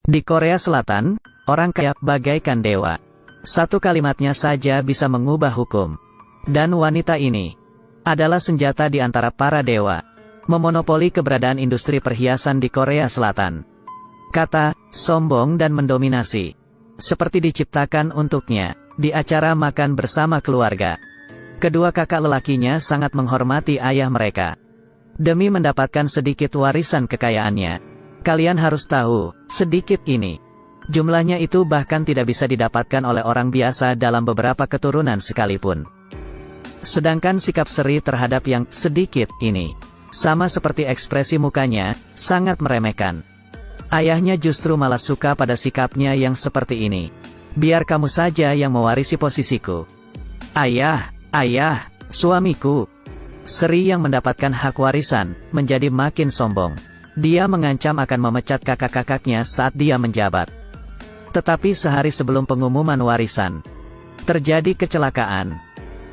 Di Korea Selatan, orang kaya bagaikan dewa. Satu kalimatnya saja bisa mengubah hukum. Dan wanita ini adalah senjata di antara para dewa, memonopoli keberadaan industri perhiasan di Korea Selatan. Kata, sombong dan mendominasi, seperti diciptakan untuknya, di acara makan bersama keluarga. Kedua kakak lelakinya sangat menghormati ayah mereka. Demi mendapatkan sedikit warisan kekayaannya, kalian harus tahu, sedikit ini. Jumlahnya itu bahkan tidak bisa didapatkan oleh orang biasa dalam beberapa keturunan sekalipun. Sedangkan sikap Seri terhadap yang sedikit ini, sama seperti ekspresi mukanya, sangat meremehkan. Ayahnya justru malah suka pada sikapnya yang seperti ini. Biar kamu saja yang mewarisi posisiku. Ayah, suamiku. Seri yang mendapatkan hak warisan, menjadi makin sombong. Dia mengancam akan memecat kakak-kakaknya saat dia menjabat. Tetapi sehari sebelum pengumuman warisan, terjadi kecelakaan.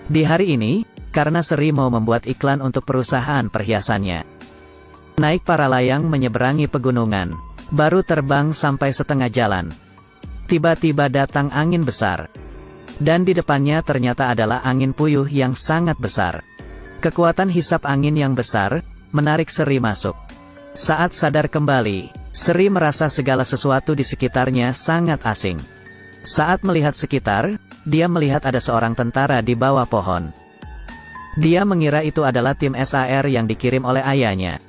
Di hari ini, karena Seri mau membuat iklan untuk perusahaan perhiasannya. Naik para layang menyeberangi pegunungan, baru terbang sampai setengah jalan. Tiba-tiba datang angin besar. Dan di depannya ternyata adalah angin puyuh yang sangat besar. Kekuatan hisap angin yang besar, menarik Seri masuk. Saat sadar kembali, Seri merasa segala sesuatu di sekitarnya sangat asing. Saat melihat sekitar, dia melihat ada seorang tentara di bawah pohon. Dia mengira itu adalah tim SAR yang dikirim oleh ayahnya.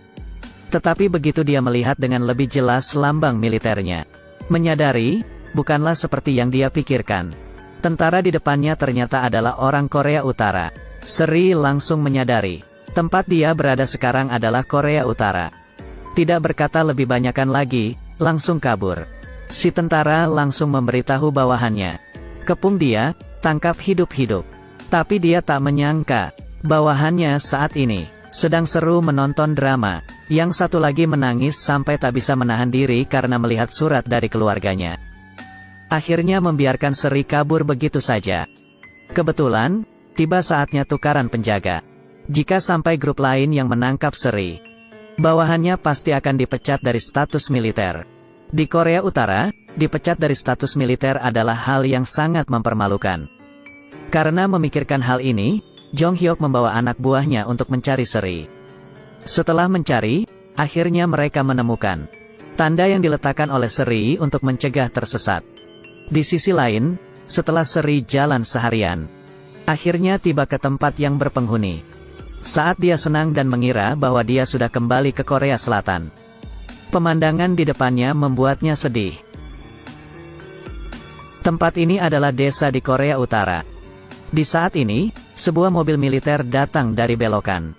Tetapi begitu dia melihat dengan lebih jelas lambang militernya, menyadari, bukanlah seperti yang dia pikirkan. Tentara di depannya ternyata adalah orang Korea Utara. Seri langsung menyadari, tempat dia berada sekarang adalah Korea Utara. Tidak berkata lebih banyakan lagi, langsung kabur. Si tentara langsung memberitahu bawahannya. Kepung dia, tangkap hidup-hidup. Tapi dia tak menyangka, bawahannya saat ini sedang seru menonton drama. Yang satu lagi menangis sampai tak bisa menahan diri karena melihat surat dari keluarganya. Akhirnya membiarkan Seri kabur begitu saja. Kebetulan, tiba saatnya tukaran penjaga. Jika sampai grup lain yang menangkap Seri, bawahannya pasti akan dipecat dari status militer. Di Korea Utara, dipecat dari status militer adalah hal yang sangat mempermalukan. Karena memikirkan hal ini, Jong Hyuk membawa anak buahnya untuk mencari Seri. Setelah mencari, akhirnya mereka menemukan tanda yang diletakkan oleh Seri untuk mencegah tersesat. Di sisi lain, setelah Seri jalan seharian, akhirnya tiba ke tempat yang berpenghuni. Saat dia senang dan mengira bahwa dia sudah kembali ke Korea Selatan, pemandangan di depannya membuatnya sedih. Tempat ini adalah desa di Korea Utara. Di saat ini, sebuah mobil militer datang dari belokan.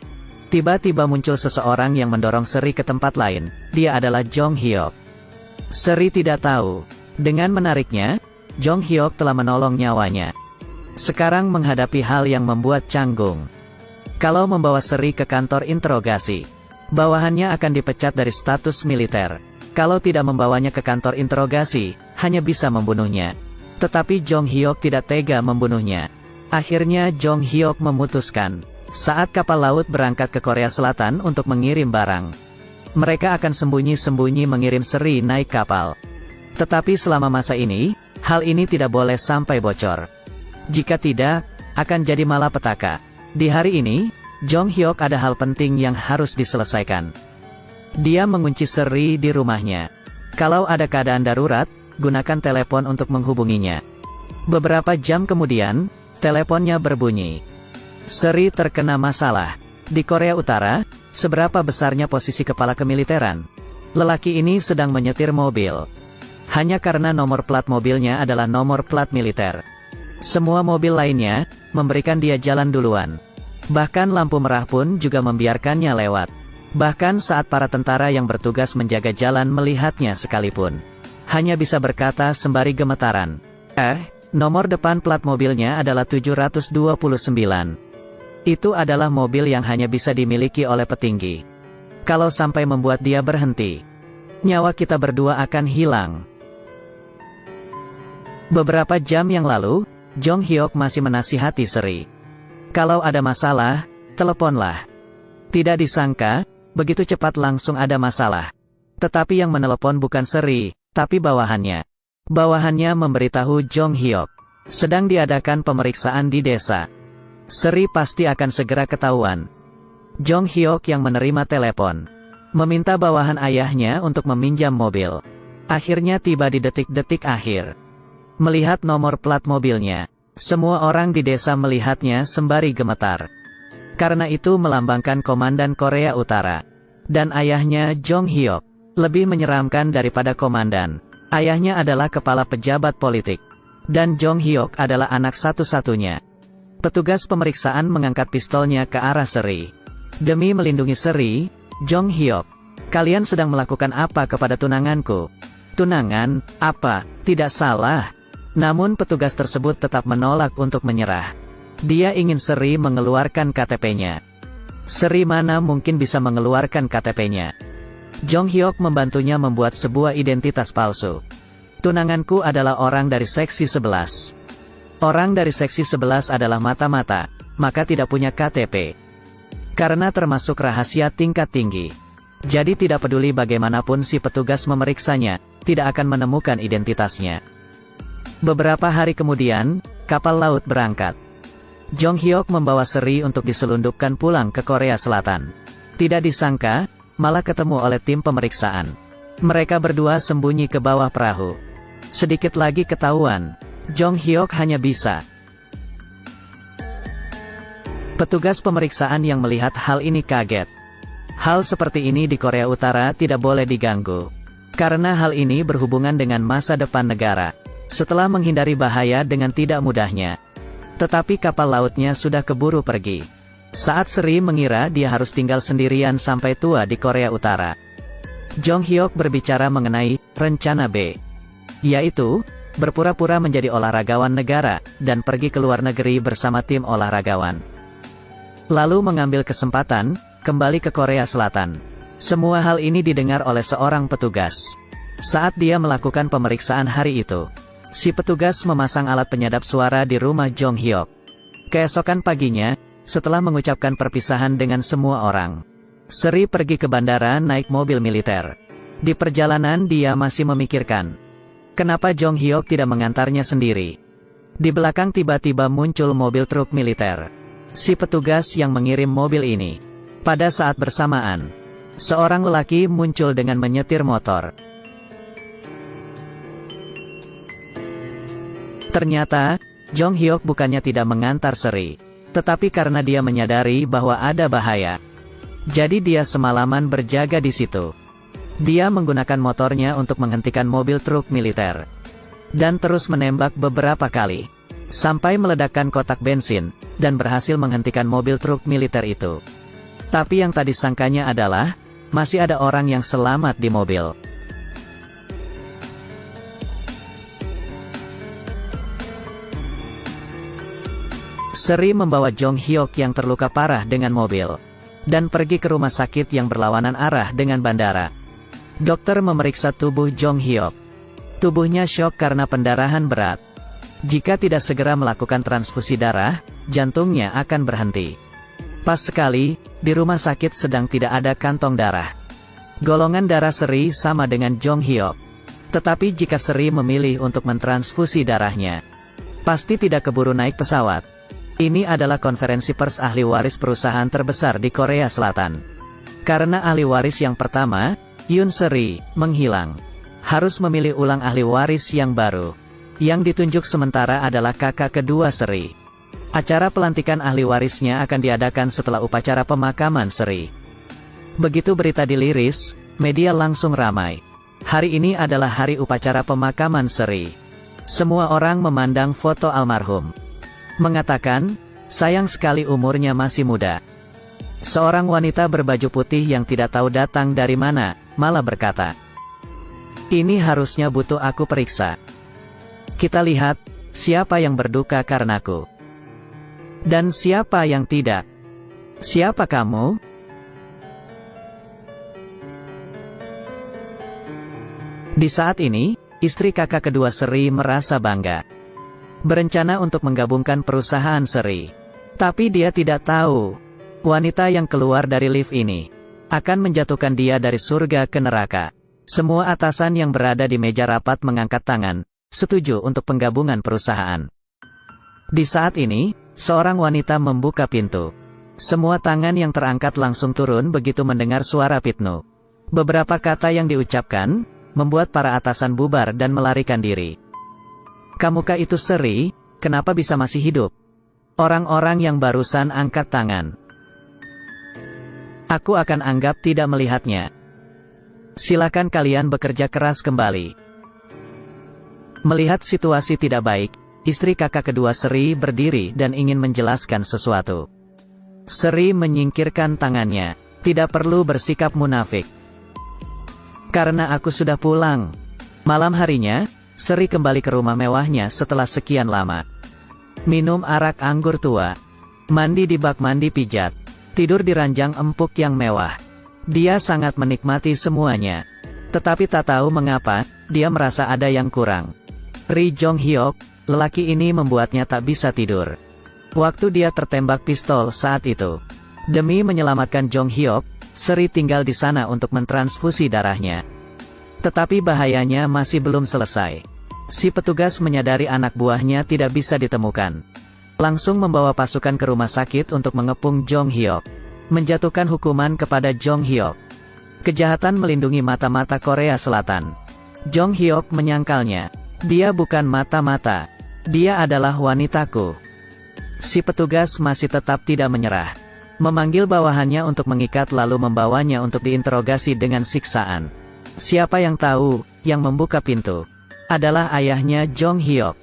Tiba-tiba muncul seseorang yang mendorong Seri ke tempat lain. Dia adalah Jong Hyuk. Seri tidak tahu, dengan menariknya, Jong Hyuk telah menolong nyawanya. Sekarang menghadapi hal yang membuat canggung. Kalau membawa Seri ke kantor interogasi, bawahannya akan dipecat dari status militer. Kalau tidak membawanya ke kantor interogasi, hanya bisa membunuhnya. Tetapi Jong Hyuk tidak tega membunuhnya. Akhirnya Jong Hyuk memutuskan, saat kapal laut berangkat ke Korea Selatan untuk mengirim barang, mereka akan sembunyi-sembunyi mengirim Seri naik kapal. Tetapi selama masa ini, hal ini tidak boleh sampai bocor. Jika tidak, akan jadi malapetaka. Di hari ini, Jong Hyuk ada hal penting yang harus diselesaikan. Dia mengunci Seri di rumahnya. Kalau ada keadaan darurat, gunakan telepon untuk menghubunginya. Beberapa jam kemudian, teleponnya berbunyi. Seri terkena masalah. Di Korea Utara, seberapa besarnya posisi kepala kemiliteran? Lelaki ini sedang menyetir mobil. Hanya karena nomor plat mobilnya adalah nomor plat militer. Semua mobil lainnya, memberikan dia jalan duluan. Bahkan lampu merah pun juga membiarkannya lewat. Bahkan saat para tentara yang bertugas menjaga jalan melihatnya sekalipun, hanya bisa berkata sembari gemetaran, nomor depan plat mobilnya adalah 729. Itu adalah mobil yang hanya bisa dimiliki oleh petinggi. Kalau sampai membuat dia berhenti, nyawa kita berdua akan hilang. Beberapa jam yang lalu, Jong Hyuk masih menasihati Seri. Kalau ada masalah, teleponlah. Tidak disangka, begitu cepat langsung ada masalah. Tetapi yang menelepon bukan Seri, tapi bawahannya memberitahu Jong Hyuk, sedang diadakan pemeriksaan di desa. Seri pasti akan segera ketahuan. Jong Hyuk yang menerima telepon, meminta bawahan ayahnya untuk meminjam mobil. Akhirnya tiba di detik-detik akhir. Melihat nomor plat mobilnya, semua orang di desa melihatnya sembari gemetar. Karena itu melambangkan komandan Korea Utara. Dan ayahnya Jong Hyuk lebih menyeramkan daripada komandan. Ayahnya adalah kepala pejabat politik. Dan Jong Hyuk adalah anak satu-satunya. Petugas pemeriksaan mengangkat pistolnya ke arah Seri. Demi melindungi Seri, Jong Hyuk, kalian sedang melakukan apa kepada tunanganku? Tunangan, apa? Tidak salah. Namun petugas tersebut tetap menolak untuk menyerah. Dia ingin Seri mengeluarkan KTP-nya. Seri mana mungkin bisa mengeluarkan KTP-nya. Jong Hyuk membantunya membuat sebuah identitas palsu. Tunanganku adalah orang dari seksi 11. Orang dari seksi 11 adalah mata-mata, maka tidak punya KTP. Karena termasuk rahasia tingkat tinggi. Jadi tidak peduli bagaimanapun si petugas memeriksanya, tidak akan menemukan identitasnya. Beberapa hari kemudian, kapal laut berangkat. Jong Hyuk membawa Seri untuk diselundupkan pulang ke Korea Selatan. Tidak disangka, malah ketemu oleh tim pemeriksaan. Mereka berdua sembunyi ke bawah perahu. Sedikit lagi ketahuan, Jong Hyuk hanya bisa. Petugas pemeriksaan yang melihat hal ini kaget. Hal seperti ini di Korea Utara tidak boleh diganggu. Karena hal ini berhubungan dengan masa depan negara. Setelah menghindari bahaya dengan tidak mudahnya. Tetapi kapal lautnya sudah keburu pergi. Saat Seri mengira dia harus tinggal sendirian sampai tua di Korea Utara. Jong Hyuk berbicara mengenai rencana B. Yaitu, berpura-pura menjadi olahragawan negara, dan pergi ke luar negeri bersama tim olahragawan. Lalu mengambil kesempatan, kembali ke Korea Selatan. Semua hal ini didengar oleh seorang petugas. Saat dia melakukan pemeriksaan hari itu, si petugas memasang alat penyadap suara di rumah Jong Hyuk. Keesokan paginya, setelah mengucapkan perpisahan dengan semua orang, Seri pergi ke bandara naik mobil militer. Di perjalanan dia masih memikirkan, kenapa Jong Hyuk tidak mengantarnya sendiri. Di belakang tiba-tiba muncul mobil truk militer. Si petugas yang mengirim mobil ini. Pada saat bersamaan, seorang lelaki muncul dengan menyetir motor. Ternyata, Jong Hyuk bukannya tidak mengantar Seri, tetapi karena dia menyadari bahwa ada bahaya. Jadi dia semalaman berjaga di situ. Dia menggunakan motornya untuk menghentikan mobil truk militer. Dan terus menembak beberapa kali. Sampai meledakkan kotak bensin, dan berhasil menghentikan mobil truk militer itu. Tapi yang tadi sangkanya adalah, masih ada orang yang selamat di mobil. Seri membawa Jong Hyuk yang terluka parah dengan mobil. Dan pergi ke rumah sakit yang berlawanan arah dengan bandara. Dokter memeriksa tubuh Jong Hyuk. Tubuhnya syok karena pendarahan berat. Jika tidak segera melakukan transfusi darah, jantungnya akan berhenti. Pas sekali, di rumah sakit sedang tidak ada kantong darah. Golongan darah Seri sama dengan Jong Hyuk. Tetapi jika Seri memilih untuk mentransfusi darahnya, pasti tidak keburu naik pesawat. Ini adalah konferensi pers ahli waris perusahaan terbesar di Korea Selatan. Karena ahli waris yang pertama, Yoon Seri, menghilang. Harus memilih ulang ahli waris yang baru. Yang ditunjuk sementara adalah kakak kedua Seri. Acara pelantikan ahli warisnya akan diadakan setelah upacara pemakaman Seri. Begitu berita diliris, media langsung ramai. Hari ini adalah hari upacara pemakaman Seri. Semua orang memandang foto almarhum. Mengatakan, sayang sekali umurnya masih muda. Seorang wanita berbaju putih yang tidak tahu datang dari mana, malah berkata, ini harusnya butuh aku periksa. Kita lihat, siapa yang berduka karenaku. Dan siapa yang tidak. Siapa kamu? Di saat ini, istri kakak kedua Seri merasa bangga. Berencana untuk menggabungkan perusahaan Seri. Tapi dia tidak tahu, wanita yang keluar dari lift ini akan menjatuhkan dia dari surga ke neraka. Semua atasan yang berada di meja rapat mengangkat tangan, setuju untuk penggabungan perusahaan. Di saat ini, seorang wanita membuka pintu. Semua tangan yang terangkat langsung turun begitu mendengar suara Pitnu. Beberapa kata yang diucapkan, membuat para atasan bubar dan melarikan diri. "Kamukah itu Sri? Kenapa bisa masih hidup?" Orang-orang yang barusan angkat tangan. "Aku akan anggap tidak melihatnya. Silakan kalian bekerja keras kembali." Melihat situasi tidak baik, istri kakak kedua Sri berdiri dan ingin menjelaskan sesuatu. Sri menyingkirkan tangannya. "Tidak perlu bersikap munafik. Karena aku sudah pulang." Malam harinya, Sri kembali ke rumah mewahnya setelah sekian lama. Minum arak anggur tua. Mandi di bak mandi pijat. Tidur di ranjang empuk yang mewah. Dia sangat menikmati semuanya. Tetapi tak tahu mengapa, dia merasa ada yang kurang. Ri Jong Hyuk, lelaki ini membuatnya tak bisa tidur. Waktu dia tertembak pistol saat itu. Demi menyelamatkan Jong Hyuk, Sri tinggal di sana untuk mentransfusi darahnya. Tetapi bahayanya masih belum selesai. Si petugas menyadari anak buahnya tidak bisa ditemukan. Langsung membawa pasukan ke rumah sakit untuk mengepung Jong Hyuk. Menjatuhkan hukuman kepada Jong Hyuk. Kejahatan melindungi mata-mata Korea Selatan. Jong Hyuk menyangkalnya. "Dia bukan mata-mata. Dia adalah wanitaku." Si petugas masih tetap tidak menyerah. Memanggil bawahannya untuk mengikat lalu membawanya untuk diinterogasi dengan siksaan. Siapa yang tahu, yang membuka pintu adalah ayahnya Jong Hyuk.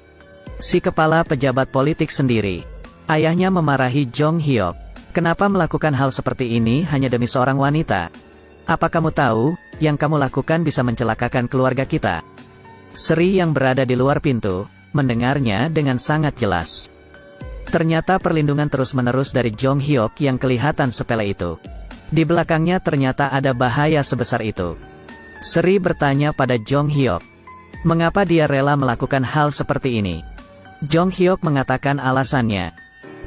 Si kepala pejabat politik sendiri. Ayahnya memarahi Jong Hyuk. "Kenapa melakukan hal seperti ini hanya demi seorang wanita? Apa kamu tahu, yang kamu lakukan bisa mencelakakan keluarga kita?" Sri yang berada di luar pintu, mendengarnya dengan sangat jelas. Ternyata perlindungan terus-menerus dari Jong Hyuk yang kelihatan sepele itu. Di belakangnya ternyata ada bahaya sebesar itu. Sri bertanya pada Jong Hyuk. Mengapa dia rela melakukan hal seperti ini? Jong Hyuk mengatakan alasannya.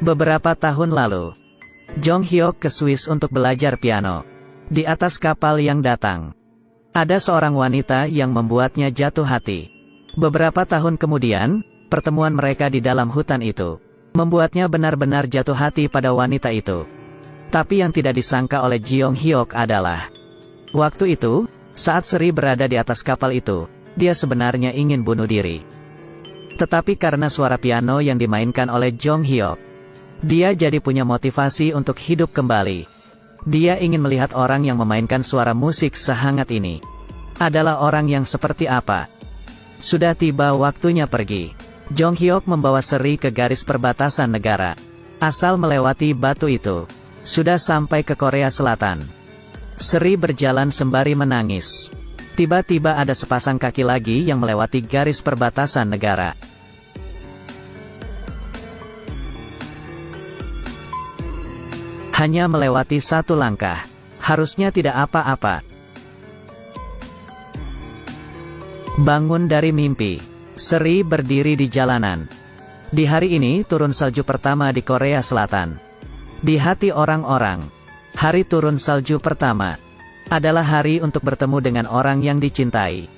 Beberapa tahun lalu, Jong Hyuk ke Swiss untuk belajar piano. Di atas kapal yang datang, ada seorang wanita yang membuatnya jatuh hati. Beberapa tahun kemudian, pertemuan mereka di dalam hutan itu membuatnya benar-benar jatuh hati pada wanita itu. Tapi yang tidak disangka oleh Jong Hyuk adalah, waktu itu, saat Sri berada di atas kapal itu, dia sebenarnya ingin bunuh diri. Tetapi karena suara piano yang dimainkan oleh Jong Hyuk, dia jadi punya motivasi untuk hidup kembali. Dia ingin melihat orang yang memainkan suara musik sehangat ini adalah orang yang seperti apa. Sudah tiba waktunya pergi. Jong Hyuk membawa Sri ke garis perbatasan negara. Asal melewati batu itu, sudah sampai ke Korea Selatan. Sri berjalan sembari menangis. Tiba-tiba ada sepasang kaki lagi yang melewati garis perbatasan negara. Hanya melewati satu langkah. Harusnya tidak apa-apa. Bangun dari mimpi. Sri berdiri di jalanan. Di hari ini turun salju pertama di Korea Selatan. Di hati orang-orang, hari turun salju pertama adalah hari untuk bertemu dengan orang yang dicintai.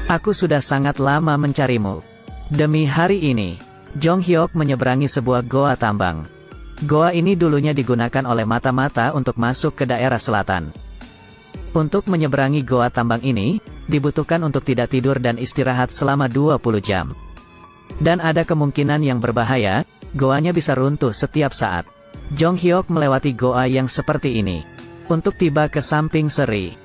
Aku sudah sangat lama mencarimu. Demi hari ini, Jong Hyuk menyeberangi sebuah goa tambang. Goa ini dulunya digunakan oleh mata-mata untuk masuk ke daerah selatan. Untuk menyeberangi goa tambang ini, dibutuhkan untuk tidak tidur dan istirahat selama 20 jam. Dan ada kemungkinan yang berbahaya, goanya bisa runtuh setiap saat. Jong Hyuk melewati goa yang seperti ini untuk tiba ke samping Sri.